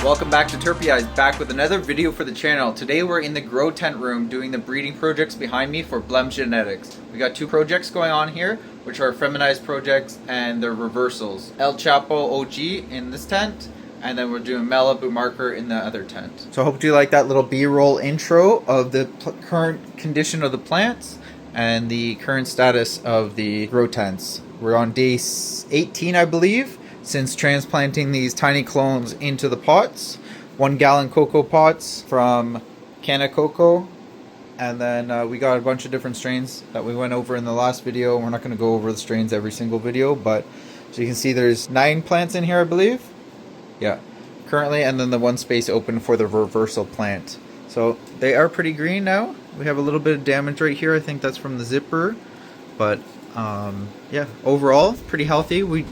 Welcome back to Terpyhighs, back with another video for the channel. Today we're in the grow tent room doing the breeding projects behind me for Blem Genetics. We got two projects going on here, which are feminized projects and their reversals. El Chapo OG in this tent, and then we're doing Malibu Marker in the other tent. So I hope you like that little B-roll intro of the current condition of the plants and the current status of the grow tents. We're on day 18, I believe, since transplanting these tiny clones into the pots. 1 gallon cocoa pots from Canopy, and then we got a bunch of different strains that we went over in the last video. We're not going to go over the strains every single video, but so you can see there's 9 plants in here, I believe. Yeah, currently, and then the one space open for the reversal plant. So they are pretty green now. We have a little bit of damage right here. I think that's from the zipper, but yeah, overall pretty healthy. We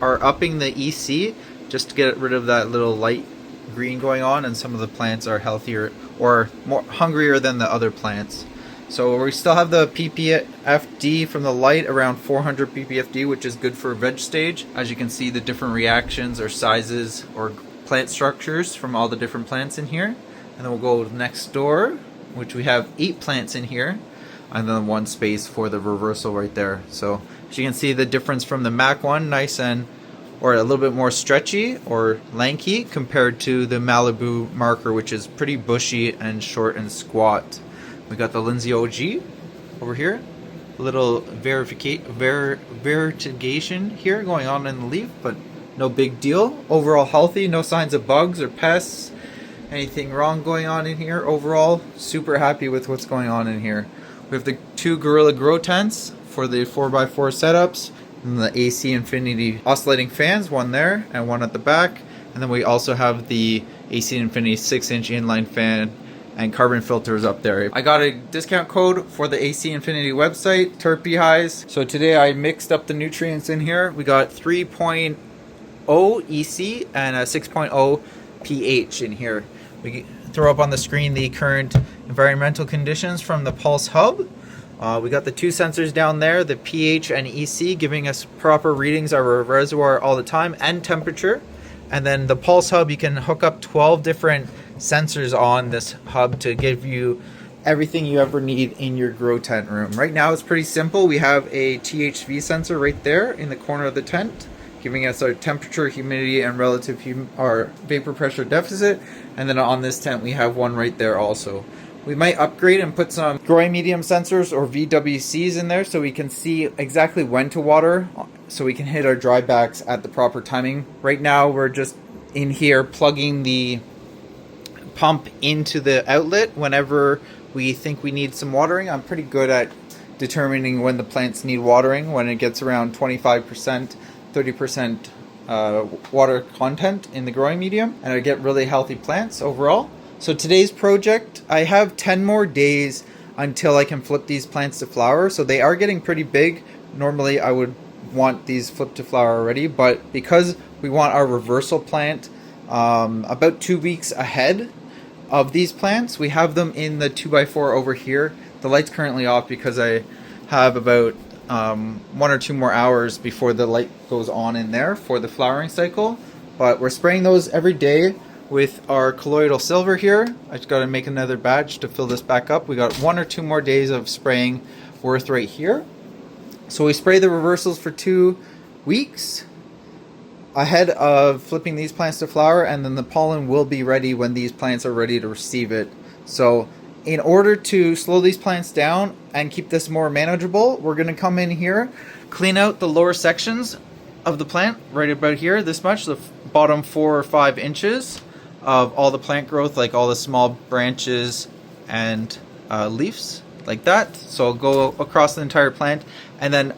are upping the EC just to get rid of that little light green going on, and some of the plants are healthier or more hungrier than the other plants. So we still have the ppfd from the light around 400 ppfd, which is good for veg stage. As you can see, the different reactions or sizes or plant structures from all the different plants in here. And then we'll go next door, which we have 8 plants in here, and then one space for the reversal right there. So as you can see, the difference from the Mac one, nice and or a little bit more stretchy or lanky compared to the Malibu Marker, which is pretty bushy and short and squat. We got the Lindsay OG over here, a little vertigation here going on in the leaf, but no big deal. Overall healthy, no signs of bugs or pests, anything wrong going on in here. Overall, super happy with what's going on in here. We have the 2 Gorilla Grow tents for the 4x4 setups, and the AC Infinity oscillating fans, one there and one at the back. And then we also have the AC Infinity 6-inch inline fan and carbon filters up there. I got a discount code for the AC Infinity website, terpyhighs. So today I mixed up the nutrients in here. We got 3.0 EC and a 6.0 pH in here. We throw up on the screen the current environmental conditions from the Pulse Hub. We got the 2 sensors down there, the pH and EC, giving us proper readings of our reservoir all the time, and temperature. And then the Pulse Hub, you can hook up 12 different sensors on this hub to give you everything you ever need in your grow tent room. Right now it's pretty simple. We have a THV sensor right there in the corner of the tent, giving us our temperature, humidity, and relative our vapor pressure deficit. And then on this tent we have one right there also. We might upgrade and put some growing medium sensors or VWCs in there so we can see exactly when to water, so we can hit our dry backs at the proper timing. Right now we're just in here plugging the pump into the outlet whenever we think we need some watering. I'm pretty good at determining when the plants need watering, when it gets around 25%, 30% water content in the growing medium, and I get really healthy plants overall. So today's project, I have 10 more days until I can flip these plants to flower. So they are getting pretty big. Normally I would want these flipped to flower already, but because we want our reversal plant about 2 weeks ahead of these plants, we have them in the 2x4 over here. The light's currently off because I have about 1 or 2 more hours before the light goes on in there for the flowering cycle. But we're spraying those every day with our colloidal silver here. I just got to make another batch to fill this back up. We got 1 or 2 more days of spraying worth right here. So we spray the reversals for 2 weeks ahead of flipping these plants to flower, and then the pollen will be ready when these plants are ready to receive it. So in order to slow these plants down and keep this more manageable, we're going to come in here, clean out the lower sections of the plant right about here, this much, the bottom 4 or 5 inches of all the plant growth, like all the small branches and leaves like that. So I'll go across the entire plant, and then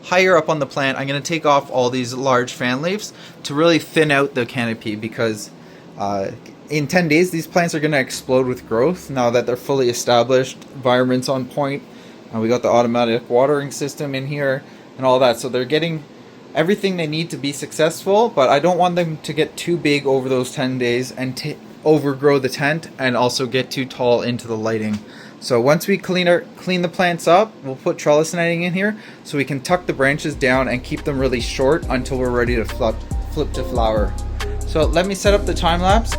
higher up on the plant I'm going to take off all these large fan leaves to really thin out the canopy, because in 10 days these plants are going to explode with growth now that they're fully established, environment's on point, and we got the automatic watering system in here and all that. So they're getting everything they need to be successful, but I don't want them to get too big over those 10 days and overgrow the tent and also get too tall into the lighting. So once we clean the plants up, we'll put trellis netting in here so we can tuck the branches down and keep them really short until we're ready to flip to flower. So let me set up the time lapse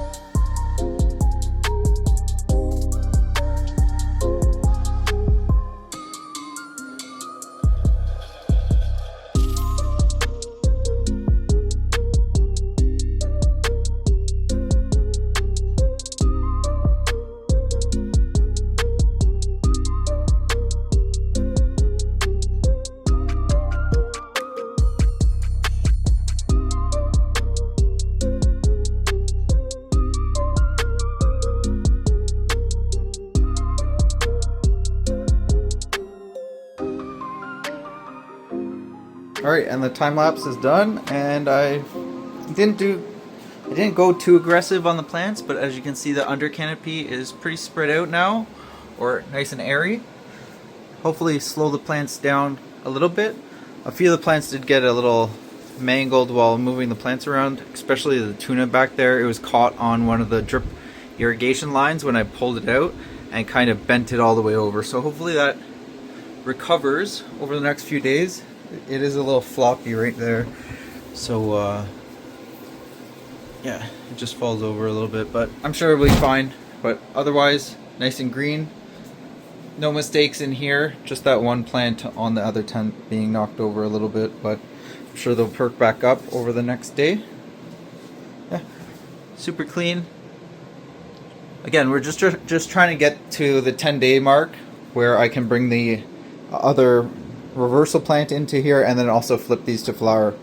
Alright, and the time lapse is done, and I didn't go too aggressive on the plants, but as you can see, the under canopy is pretty spread out now, or nice and airy. Hopefully slow the plants down a little bit. A few of the plants did get a little mangled while moving the plants around, especially the tuna back there. It was caught on one of the drip irrigation lines when I pulled it out and kind of bent it all the way over. So hopefully that recovers over the next few days. It is a little floppy right there, so yeah, it just falls over a little bit, but I'm sure it'll be fine. But otherwise, nice and green. No mistakes in here, just that one plant on the other tent being knocked over a little bit, but I'm sure they'll perk back up over the next day. Yeah, super clean. Again, we're just trying to get to the 10-day mark where I can bring the other reversal plant into here and then also flip these to flower.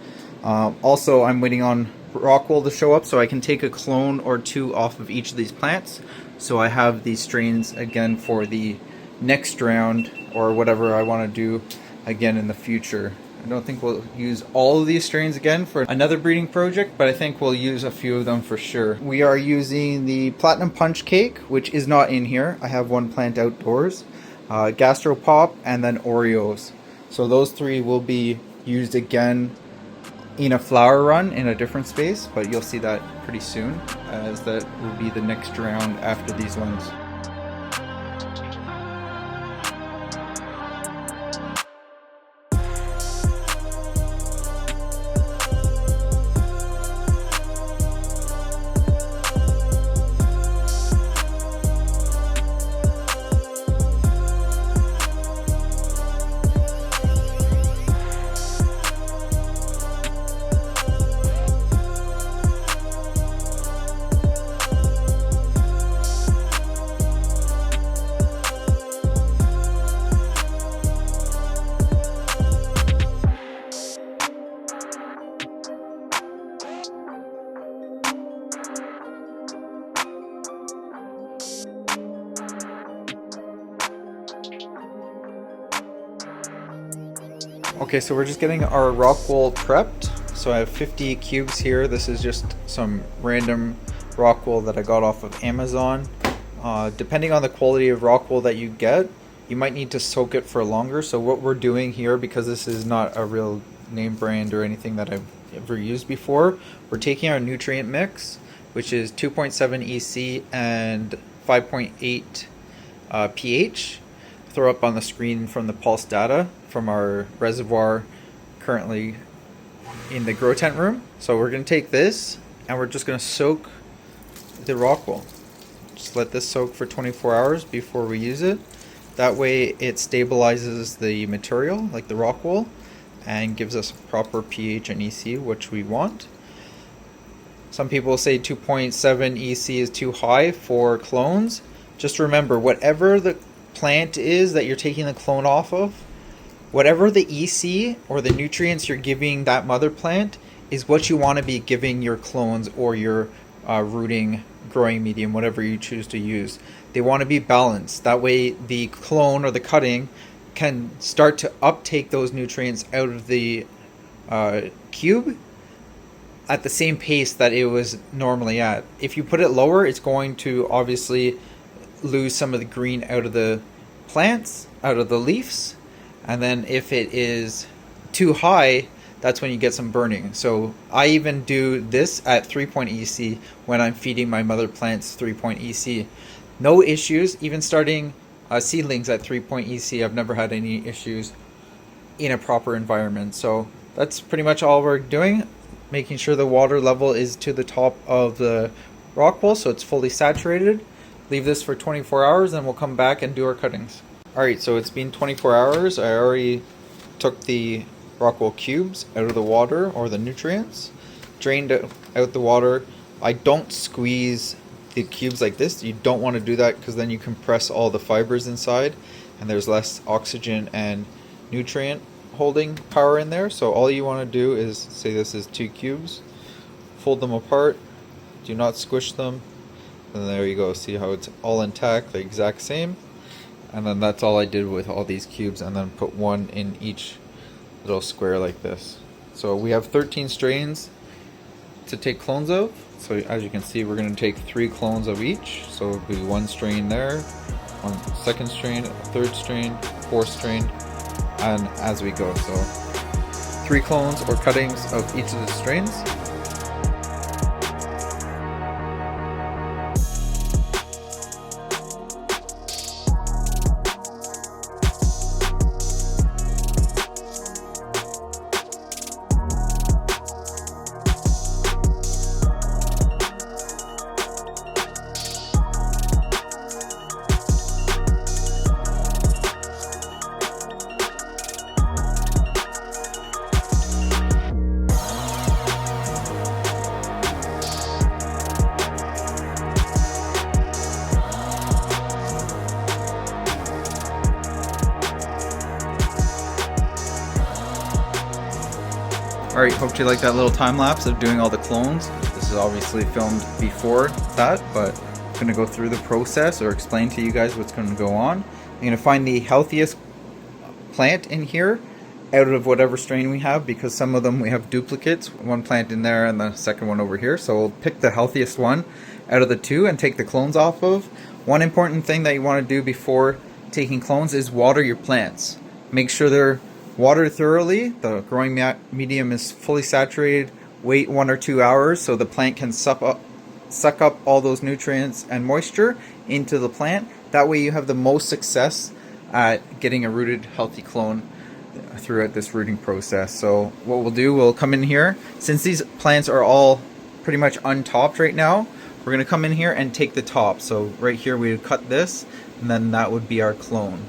Also, I'm waiting on Rockwool to show up so I can take a clone or two off of each of these plants, so I have these strains again for the next round or whatever I want to do again in the future. I don't think we'll use all of these strains again for another breeding project, but I think we'll use a few of them for sure. We are using the Platinum Punch Cake, which is not in here. I have one plant outdoors, Gastropop, and then Oreos. So those three will be used again in a flower run in a different space, but you'll see that pretty soon, as that will be the next round after these ones. Okay, so we're just getting our Rockwool prepped. So I have 50 cubes here. This is just some random Rockwool that I got off of Amazon. Depending on the quality of Rockwool that you get, you might need to soak it for longer. So what we're doing here, because this is not a real name brand or anything that I've ever used before, we're taking our nutrient mix, which is 2.7 EC and 5.8 pH. Throw up on the screen from the pulse data from our reservoir currently in the grow tent room. So we're going to take this and we're just going to soak the Rockwool. Just let this soak for 24 hours before we use it. That way it stabilizes the material, like the Rockwool, and gives us a proper pH and EC, which we want. Some people say 2.7 EC is too high for clones. Just remember, whatever the plant is that you're taking the clone off of, whatever the EC or the nutrients you're giving that mother plant is what you want to be giving your clones or your rooting growing medium, whatever you choose to use. They want to be balanced. That way the clone or the cutting can start to uptake those nutrients out of the cube at the same pace that it was normally at. If you put it lower, it's going to obviously lose some of the green out of the plants, out of the leaves, and then if it is too high, that's when you get some burning. So I even do this at 3 EC when I'm feeding my mother plants 3 EC. No issues, even starting seedlings at 3 EC, I've never had any issues in a proper environment. So that's pretty much all we're doing, making sure the water level is to the top of the Rockwool so it's fully saturated. Leave this for 24 hours and we'll come back and do our cuttings. Alright, so it's been 24 hours. I already took the Rockwool cubes out of the water, or the nutrients, drained out the water. I don't squeeze the cubes like this. You don't want to do that because then you compress all the fibers inside and there's less oxygen and nutrient holding power in there. So all you want to do is, say this is 2 cubes, fold them apart, do not squish them, and there you go. See how it's all intact, the exact same. And then that's all I did with all these cubes, and then put one in each little square like this. So we have 13 strains to take clones of. So as you can see, we're going to take 3 clones of each. So it'll be 1 strain there, 1 second strain, a 3rd strain, 4th strain, and as we go. So 3 clones or cuttings of each of the strains. Alright, hope you like that little time lapse of doing all the clones. This is obviously filmed before that, but I'm going to go through the process or explain to you guys what's going to go on. I'm going to find the healthiest plant in here out of whatever strain we have, because some of them we have duplicates, 1 plant in there and the second one over here. So we'll pick the healthiest one out of the 2 and take the clones off of. One important thing that you want to do before taking clones is water your plants. Make sure they're watered thoroughly, the growing medium is fully saturated, wait 1 or 2 hours so the plant can suck up all those nutrients and moisture into the plant. That way you have the most success at getting a rooted healthy clone throughout this rooting process. So what we'll do, we'll come in here, since these plants are all pretty much untopped right now, we're going to come in here and take the top. So right here we would cut this, and then that would be our clone.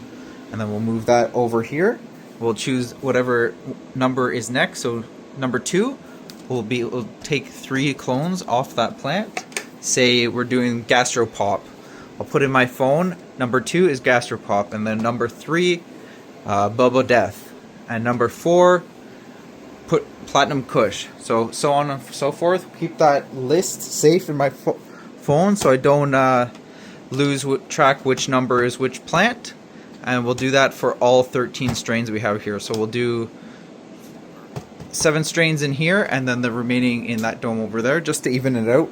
And then we'll move that over here. We'll choose whatever number is next. So number 2 we'll take 3 clones off that plant. Say we're doing gastropop. I'll put in my phone, number 2 is gastropop, and then number 3 bubble death, and number 4 put platinum kush. So on and so forth. Keep that list safe in my phone so I don't lose track which number is which plant. And we'll do that for all 13 strains we have here. So we'll do 7 strains in here, and then the remaining in that dome over there, just to even it out.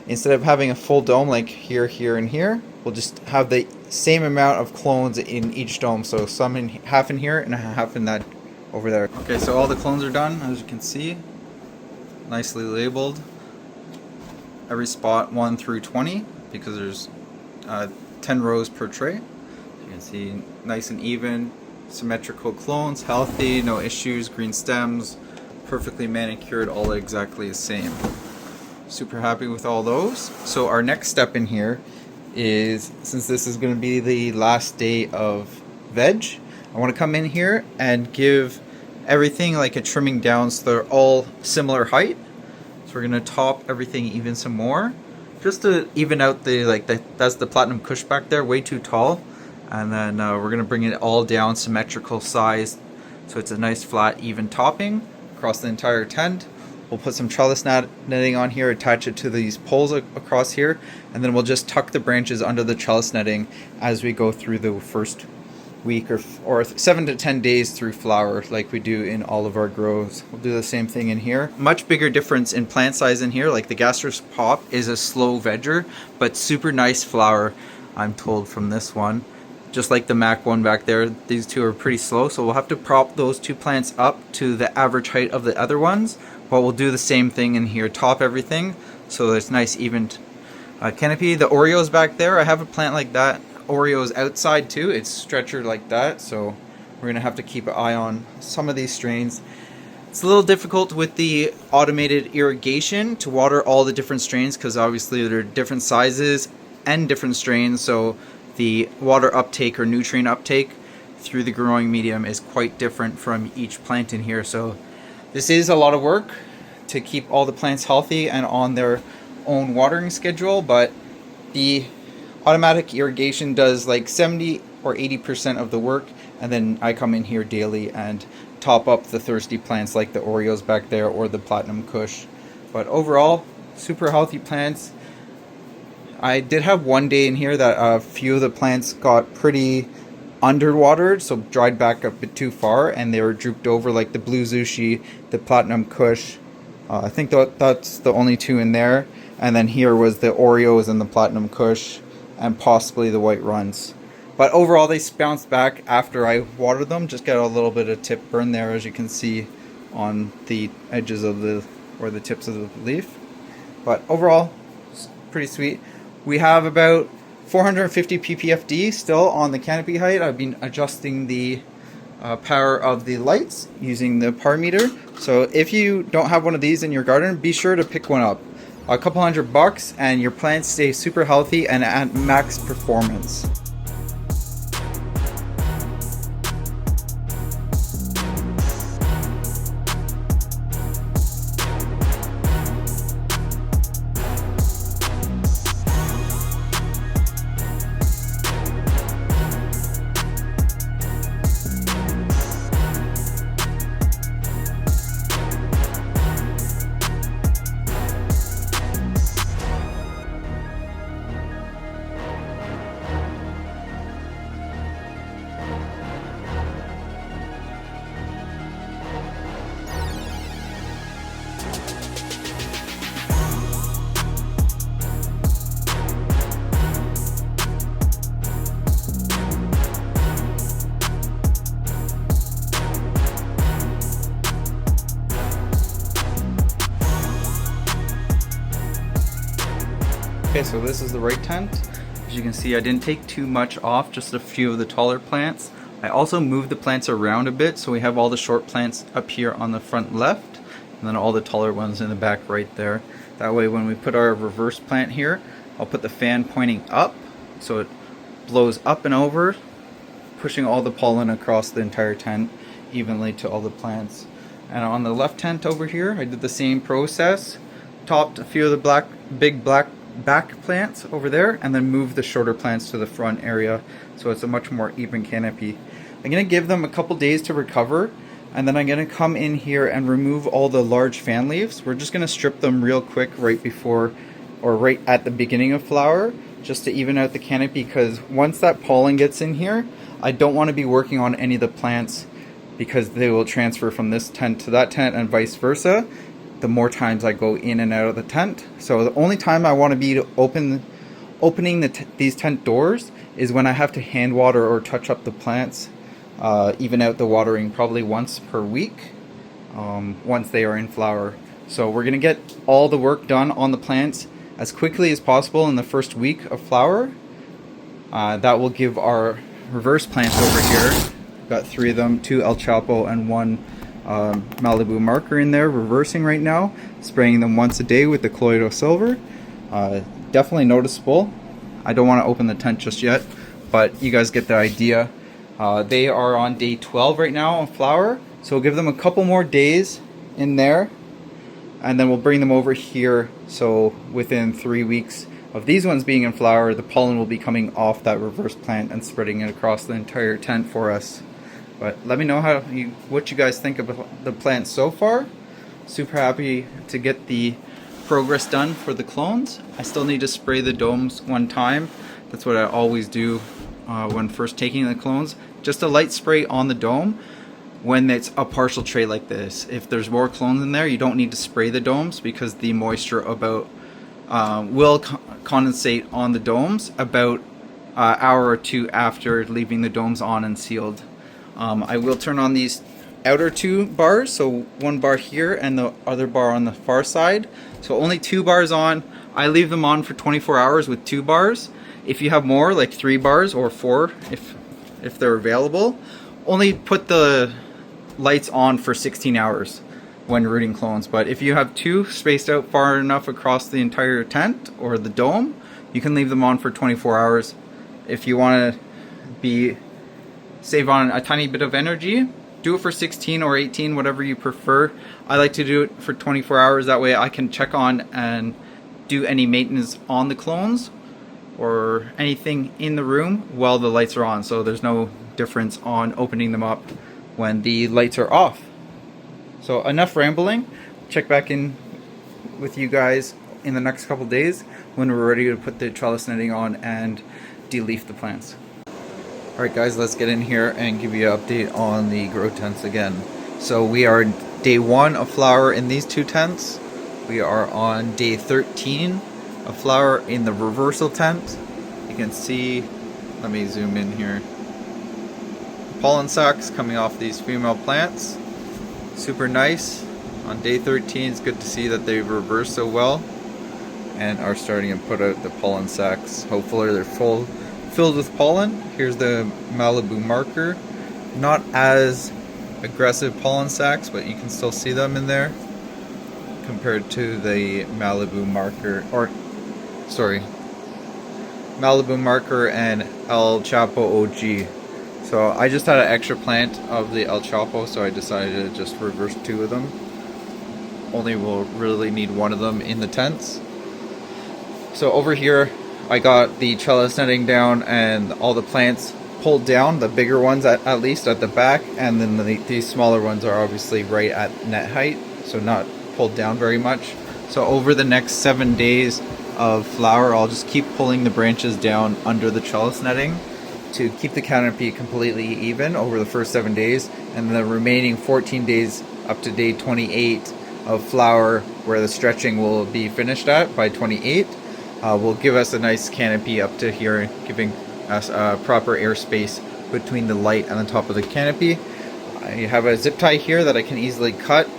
Instead of having a full dome like here, here, and here, we'll just have the same amount of clones in each dome. So some in half in here and half in that over there. Okay, so all the clones are done, as you can see. Nicely labeled. Every spot 1 through 20, because there's 10 rows per tray. You can see nice and even, symmetrical clones, healthy, no issues, green stems, perfectly manicured, all exactly the same. Super happy with all those. So our next step in here is, since this is going to be the last day of veg, I want to come in here and give everything like a trimming down so they're all similar height. So we're going to top everything even some more, just to even out that's the platinum kush back there, way too tall. And then we're going to bring it all down symmetrical size, so it's a nice flat even topping across the entire tent. We'll put some trellis netting on here, attach it to these poles across here, and then we'll just tuck the branches under the trellis netting as we go through the first week or 7 to 10 days through flower, like we do in all of our grows. We'll do the same thing in here. Much bigger difference in plant size in here. Like the gastropop is a slow vegger, but super nice flower, I'm told, from this one. Just like the Mac one back there, these 2 are pretty slow, so we'll have to prop those 2 plants up to the average height of the other ones. But we'll do the same thing in here, top everything so it's nice even canopy. The Oreos back there, I have a plant like that. Oreos outside too, it's stretchered like that, so we're gonna have to keep an eye on some of these strains. It's a little difficult with the automated irrigation to water all the different strains, because obviously they're different sizes and different strains, so the water uptake or nutrient uptake through the growing medium is quite different from each plant in here. So this is a lot of work to keep all the plants healthy and on their own watering schedule, but the automatic irrigation does like 70 or 80% of the work, and then I come in here daily and top up the thirsty plants like the Oreos back there or the platinum kush. But overall, super healthy plants. I did have one day in here that a few of the plants got pretty underwatered, so dried back a bit too far, and they were drooped over, like the Blue Zushi, the Platinum Kush. I think that's the only two in there. And then here was the Oreos and the Platinum Kush, and possibly the White Runs. But overall, they bounced back after I watered them. Just got a little bit of tip burn there, as you can see on the edges of the tips of the leaf. But overall, it's pretty sweet. We have about 450 ppfd still on the canopy height. I've been adjusting the power of the lights using the par meter. So if you don't have one of these in your garden, be sure to pick one up. A couple $100 and your plants stay super healthy and at max performance. Okay, so this is the right tent. As you can see, I didn't take too much off, just a few of the taller plants. I also moved the plants around a bit, so we have all the short plants up here on the front left, and then all the taller ones in the back right there. That way when we put our reverse plant here, I'll put the fan pointing up, so it blows up and over, pushing all the pollen across the entire tent evenly to all the plants. And on the left tent over here, I did the same process. Topped a few of the big black back plants over there, and then move the shorter plants to the front area, so it's a much more even canopy. I'm going to give them a couple days to recover, and then I'm going to come in here and remove all the large fan leaves. We're just going to strip them real quick right before or right at the beginning of flower, just to even out the canopy, because once that pollen gets in here, I don't want to be working on any of the plants, because they will transfer from this tent to that tent and vice versa the more times I go in and out of the tent. So the only time I want to be opening these tent doors is when I have to hand water or touch up the plants, even out the watering probably once per week, once they are in flower. So we're going to get all the work done on the plants as quickly as possible in the first week of flower. That will give our reverse plants over here, got 3 of them, 2 El Chapo and 1 Malibu marker in there, reversing right now, spraying them once a day with the colloidal silver. Definitely noticeable. I don't want to open the tent just yet, but you guys get the idea. They are on day 12 right now on flower, so we'll give them a couple more days in there, and then we'll bring them over here. So within 3 weeks of these ones being in flower, the pollen will be coming off that reverse plant and spreading it across the entire tent for us. But let me know what you guys think about the plants so far. Super happy to get the progress done for the clones. I still need to spray the domes one time. That's what I always do when first taking the clones. Just a light spray on the dome when it's a partial tray like this. If there's more clones in there, you don't need to spray the domes, because the moisture will condensate on the domes about an hour or 2 after leaving the domes on and sealed. I will turn on these outer 2 bars, so 1 bar here and the other bar on the far side. So only 2 bars on. I leave them on for 24 hours with 2 bars. If you have more, like 3 bars or 4 if they're available, only put the lights on for 16 hours when rooting clones. But if you have 2 spaced out far enough across the entire tent or the dome, you can leave them on for 24 hours. If you want to save on a tiny bit of energy, do it for 16 or 18, whatever you prefer. I like to do it for 24 hours. That way I can check on and do any maintenance on the clones or anything in the room while the lights are on. So there's no difference on opening them up when the lights are off. So enough rambling. Check back in with you guys in the next couple days when we're ready to put the trellis netting on and de-leaf the plants. Alright guys, let's get in here and give you an update on the grow tents again. So we are day 1 of flower in these 2 tents. We are on day 13 of flower in the reversal tent. You can see, let me zoom in here, pollen sacs coming off these female plants. Super nice. On day 13, it's good to see that they've reversed so well and are starting to put out the pollen sacs. Hopefully they're filled with pollen. Here's the Malibu marker. Not as aggressive pollen sacs, but you can still see them in there compared to the Malibu marker, Malibu marker and El Chapo OG. So I just had an extra plant of the El Chapo, so I decided to just reverse 2 of them. Only will really need 1 of them in the tents. So over here I got the trellis netting down and all the plants pulled down, the bigger ones at least at the back, and then these smaller ones are obviously right at net height, so not pulled down very much. So over the next 7 days of flower, I'll just keep pulling the branches down under the trellis netting to keep the canopy completely even over the first 7 days, and the remaining 14 days up to day 28 of flower, where the stretching will be finished at by 28, will give us a nice canopy up to here, giving us proper airspace between the light and the top of the canopy. I have a zip tie here that I can easily cut,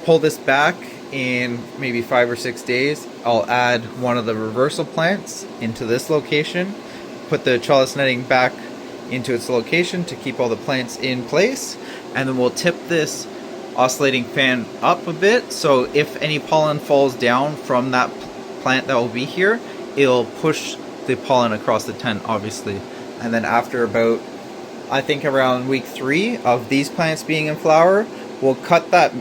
pull this back in maybe 5 or 6 days. I'll add one of the reversal plants into this location, put the trellis netting back into its location to keep all the plants in place, and then we'll tip this oscillating fan up a bit, so if any pollen falls down from that plant that will be here, it'll push the pollen across the tent, obviously. And then after about, I think around week 3 of these plants being in flower, we'll cut that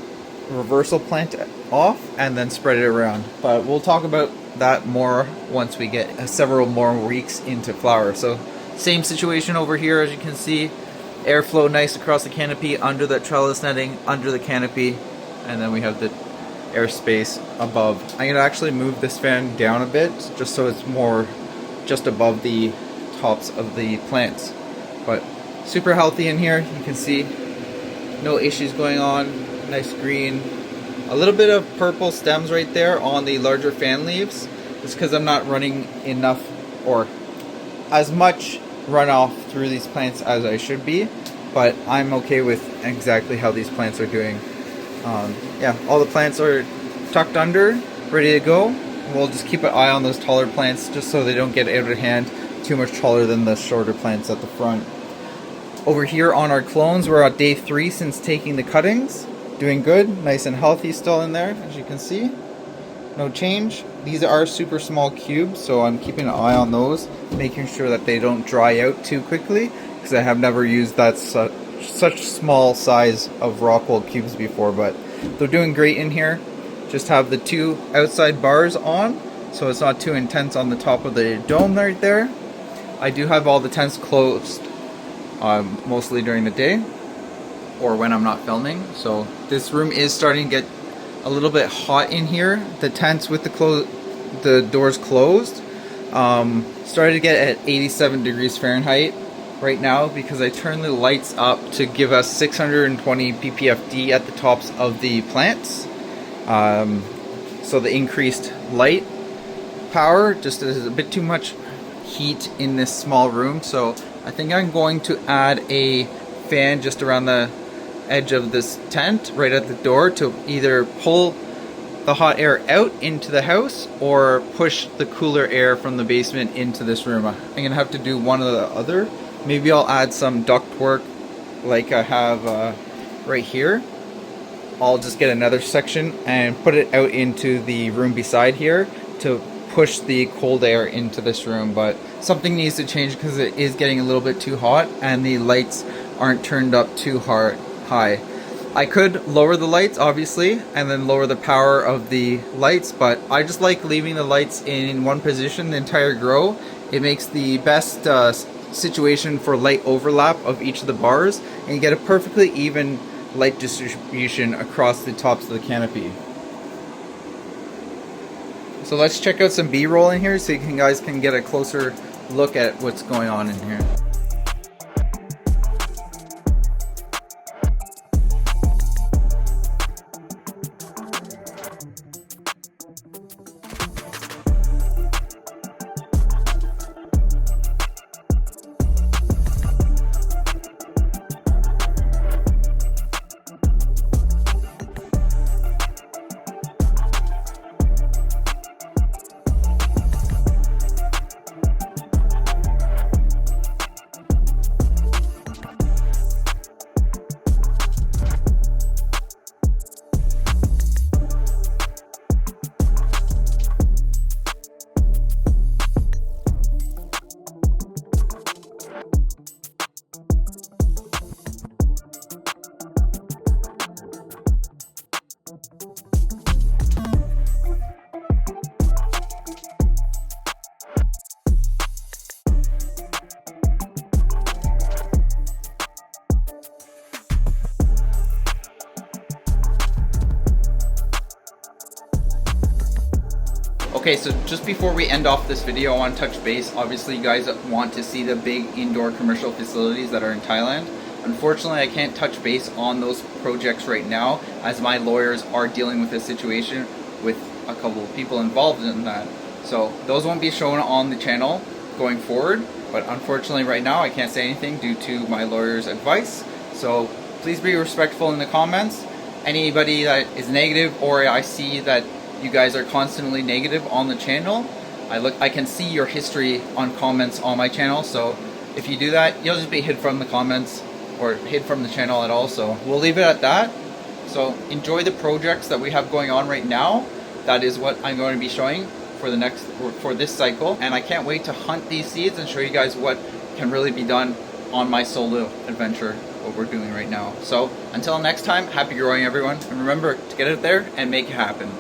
reversal plant off and then spread it around. But we'll talk about that more once we get several more weeks into flower. So same situation over here, as you can see, airflow nice across the canopy, under that trellis netting, under the canopy, and then we have the airspace above. I'm going to actually move this fan down a bit just so it's more just above the tops of the plants. But super healthy in here, you can see no issues going on, nice green. A little bit of purple stems right there on the larger fan leaves. It's because I'm not running enough or as much runoff through these plants as I should be, but I'm okay with exactly how these plants are doing. Yeah, all the plants are tucked under, ready to go. We'll just keep an eye on those taller plants just so they don't get out of hand too much taller than the shorter plants at the front. Over here on our clones, we're at day 3 since taking the cuttings. Doing good, nice and healthy still in there, as you can see. No change. These are super small cubes, so I'm keeping an eye on those, making sure that they don't dry out too quickly, because I have never used that such small size of Rockwool cubes before, but they're doing great in here. Just have the 2 outside bars on, so it's not too intense on the top of the dome right there. I do have all the tents closed, mostly during the day, or when I'm not filming. So this room is starting to get a little bit hot in here. The tents with the doors closed started to get at 87 degrees Fahrenheit right now, because I turned the lights up to give us 620 ppfd at the tops of the plants. So the increased light power just is a bit too much heat in this small room, so I think I'm going to add a fan just around the edge of this tent right at the door to either pull the hot air out into the house or push the cooler air from the basement into this room. I'm gonna have to do one or the other. Maybe I'll add some ductwork like I have right here. I'll just get another section and put it out into the room beside here to push the cold air into this room. But something needs to change because it is getting a little bit too hot and the lights aren't turned up too high. I could lower the lights obviously and then lower the power of the lights, but I just like leaving the lights in one position the entire grow. It makes the best situation for light overlap of each of the bars, and you get a perfectly even light distribution across the tops of the canopy. So let's check out some B-roll in here so you guys can get a closer look at what's going on in here. Okay, so just before we end off this video, I want to touch base. Obviously, you guys want to see the big indoor commercial facilities that are in Thailand. Unfortunately, I can't touch base on those projects right now, as my lawyers are dealing with this situation with a couple of people involved in that. So those won't be shown on the channel going forward, but unfortunately right now I can't say anything due to my lawyer's advice. So please be respectful in the comments. Anybody that is negative, or I see that you guys are constantly negative on the channel, I can see your history on comments on my channel, so if you do that, you'll just be hid from the comments or hid from the channel at all. So we'll leave it at that. So enjoy the projects that we have going on right now. That is what I'm going to be showing for this cycle, and I can't wait to hunt these seeds and show you guys what can really be done on my solo adventure, what we're doing right now. So until next time, happy growing everyone, and remember to get out there and make it happen.